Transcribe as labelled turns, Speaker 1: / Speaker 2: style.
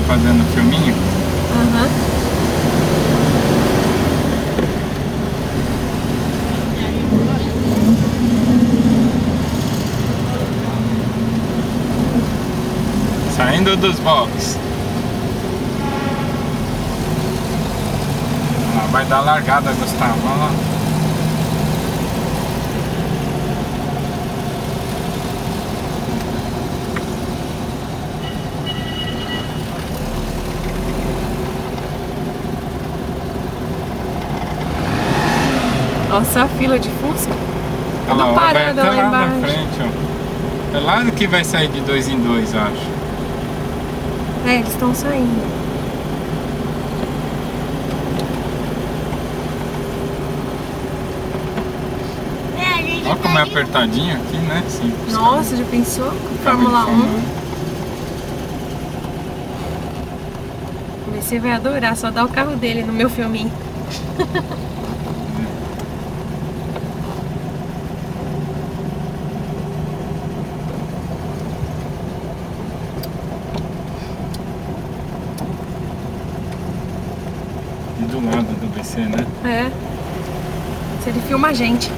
Speaker 1: fazendo filminho.
Speaker 2: Aham.
Speaker 1: Saindo dos box. Lá vai dar largada, Gustavo. Olha lá.
Speaker 2: Nossa, a fila de Fusca.
Speaker 1: Olha lá,
Speaker 2: Tudo
Speaker 1: vai
Speaker 2: parado
Speaker 1: até
Speaker 2: lá
Speaker 1: lá na
Speaker 2: embaixo.
Speaker 1: frente, ó. É lá que vai sair de 2 em 2, acho.
Speaker 2: É, eles estão saindo.
Speaker 1: Olha como é apertadinho aqui, né? Sim,
Speaker 2: Nossa, já pensou?
Speaker 1: carro de
Speaker 2: Fórmula 1. Você vai adorar, só dar o carro dele no meu filminho.
Speaker 1: E do lado do BC, né?
Speaker 2: É. Se ele filma a gente.